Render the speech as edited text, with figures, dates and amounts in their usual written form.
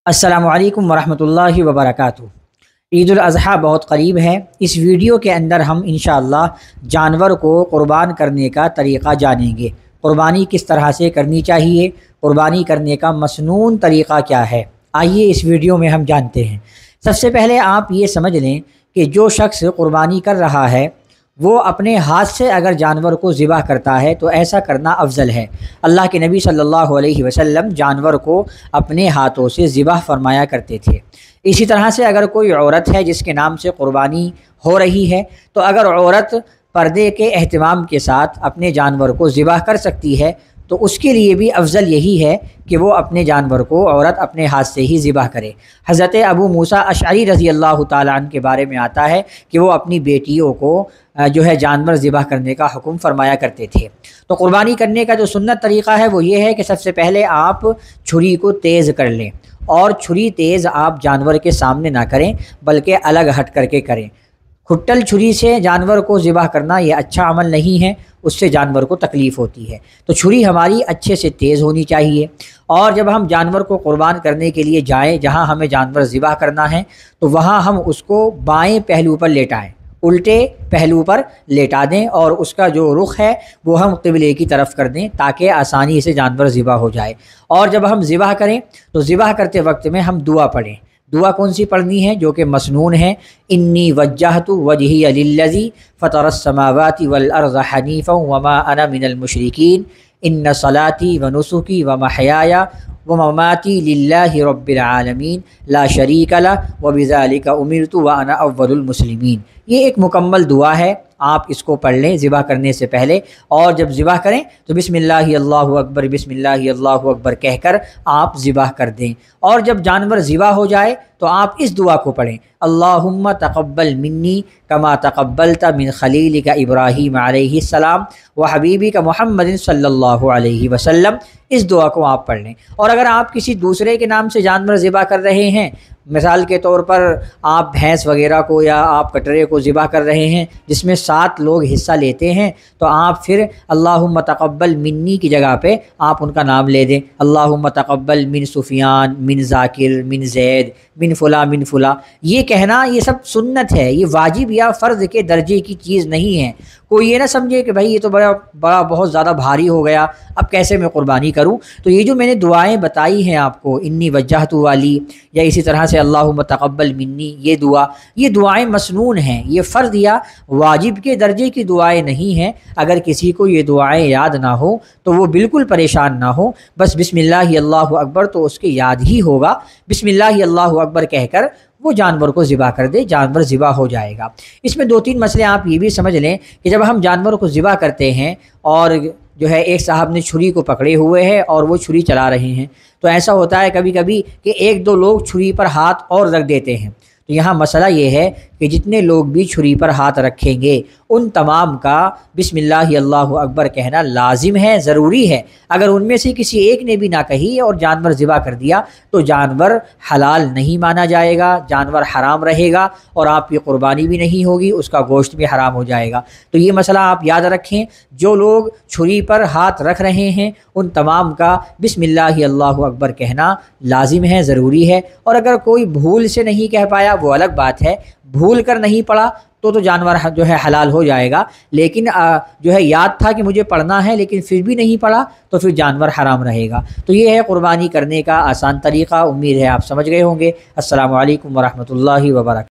السلام علیکم ورحمۃ اللہ وبرکاتہ۔ عید الاضحیٰ بہت قریب ہے۔ اس ویڈیو کے اندر ہم انشاءاللہ جانور کو قربان کرنے کا طریقہ جانیں گے۔ قربانی کس طرح سے کرنی چاہیے، قربانی کرنے کا مسنون طریقہ کیا ہے، آئیے اس ویڈیو میں ہم جانتے ہیں۔ سب سے پہلے آپ یہ سمجھ لیں کہ جو شخص قربانی کر رہا ہے وہ اپنے ہاتھ سے اگر جانور کو ذبح کرتا ہے تو ایسا کرنا افضل ہے۔ اللہ کے نبی صلی اللہ علیہ وسلم جانور کو اپنے ہاتھوں سے ذبح فرمایا کرتے تھے۔ اسی طرح سے اگر کوئی عورت ہے جس کے نام سے قربانی ہو رہی ہے تو اگر عورت پردے کے اہتمام کے ساتھ اپنے جانور کو ذبح کر سکتی ہے تو اس کے لیے بھی افضل یہی ہے کہ وہ اپنے جانور کو عورت اپنے ہاتھ سے ہی ذبح کرے۔ حضرت ابو موسیٰ اشعری رضی اللہ تعالیٰ عنہ کے بارے میں آتا ہے کہ وہ اپنی بیٹیوں کو جانور ذبح کرنے کا حکم فرمایا کرتے تھے۔ تو قربانی کرنے کا جو سنت طریقہ ہے وہ یہ ہے کہ سب سے پہلے آپ چھری کو تیز کر لیں، اور چھری تیز آپ جانور کے سامنے نہ کریں بلکہ الگ ہٹ کر کے کریں۔ کھٹل چھری سے جانور کو ذبح کرنا یہ اچھا عمل نہیں ہے، اس سے جانور کو تکلیف ہوتی ہے۔ تو چھری ہماری اچھے سے تیز ہونی چاہیے، اور جب ہم جانور کو قربان کرنے کے لیے جائیں جہاں ہمیں جانور ذبح کرنا ہے تو وہاں ہم اس کو بائیں پہلو پر لیٹائیں، الٹے پہلو پر لیٹا دیں، اور اس کا جو رخ ہے وہ ہم قبلے کی طرف کر دیں تاکہ آسانی سے جانور ذبح ہو جائے۔ اور جب ہم ذبح کریں تو ذبح کرتے وقت میں ہم دعا پڑھیں۔ دعا کون سی پڑھنی ہے؟ جو کہ مسنون ہے، انی وجہت وجہی للذی فطر السماوات والارض حنیفا وما انا من المشرکین ان صلاتی ونسکی ومحیای ومماتی للہ رب العالمین لا شریک لہ وبذالک امرت وانا اول المسلمین۔ یہ ایک مکمل دعا ہے، آپ اس کو پڑھ لیں ذبح کرنے سے پہلے، اور جب ذبح کریں تو بسم اللہ اللہ اکبر بسم اللہ اللہ اکبر کہہ کر آپ ذبح کر دیں۔ اور جب جانور ذبح ہو جائے تو آپ اس دعا کو پڑھیں، اللہم تقبل منی کما تقبلت من خلیلک ابراہیم علیہ السلام و حبیبک محمد صلی اللہ علیہ وسلم۔ اس دعا کو آپ پڑھ لیں۔ اور اگر آپ کسی دوسرے کے نام سے جانور ذبح کر رہے ہیں، مثال کے طور پر آپ بھینس وغیرہ کو یا آپ کٹرے کو ذبح کر رہے ہیں جس میں 7 لوگ حصہ لیتے ہیں، تو آپ پھر اللہم تقبل منی کی جگہ پہ آپ ان کا نام لے دیں، اللہم تقبل من سفیان من ذاکر من زید من فلاں من فلاں۔ یہ کہنا یہ سب سنت ہے، یہ واجب یا فرض کے درجے کی چیز نہیں ہے۔ کوئی یہ نہ سمجھے کہ بھائی یہ تو بڑا بہت زیادہ بھاری ہو گیا، اب کیسے میں قربانی کروں۔ تو یہ جو میں نے دعائیں بتائی ہیں آپ کو، انی وجہت والی، یا اسی طرح سے اللہم تقبل منی، یہ دعائیں مسنون ہیں، یہ فرض یا واجب کے درجے کی دعائیں نہیں ہیں۔ اگر کسی کو یہ دعائیں یاد نہ ہو تو وہ بالکل پریشان نہ ہو، بس بسم اللہ اللہ اکبر تو اس کے یاد ہی ہوگا، بسم اللہ اللہ اکبر کہہ کر وہ جانور کو ذبح کر دے، جانور ذبح ہو جائے گا۔ اس میں 2-3 مسئلے آپ یہ بھی سمجھ لیں کہ جب ہم جانور کو ذبح کرتے ہیں اور ایک صاحب نے چھری کو پکڑے ہوئے ہے اور وہ چھری چلا رہے ہیں، تو ایسا ہوتا ہے کبھی کبھی کہ 1-2 لوگ چھری پر ہاتھ اور رکھ دیتے ہیں۔ تو یہاں مسئلہ یہ ہے کہ جتنے لوگ بھی چھری پر ہاتھ رکھیں گے ان تمام کا بسم اللہ اللہ اکبر کہنا لازم ہے، ضروری ہے۔ اگر ان میں سے کسی ایک نے بھی نہ کہی اور جانور ذبح کر دیا تو جانور حلال نہیں مانا جائے گا، جانور حرام رہے گا، اور آپ کی قربانی بھی نہیں ہوگی، اس کا گوشت بھی حرام ہو جائے گا۔ تو یہ مسئلہ آپ یاد رکھیں، جو لوگ چھری پر ہاتھ رکھ رہے ہیں ان تمام کا بسم اللہ اللہ اکبر کہنا لازم ہے، ضروری ہے۔ اور اگر کوئی بھول سے نہیں کہہ پایا وہ الگ بات ہے، بھول کر نہیں پڑھا تو جانور حلال ہو جائے گا، لیکن یاد تھا کہ مجھے پڑھنا ہے لیکن پھر بھی نہیں پڑھا تو پھر جانور حرام رہے گا۔ تو یہ ہے قربانی کرنے کا آسان طریقہ، امید ہے آپ سمجھ گئے ہوں گے۔ السلام علیکم ورحمۃ اللہ وبرکاتہ۔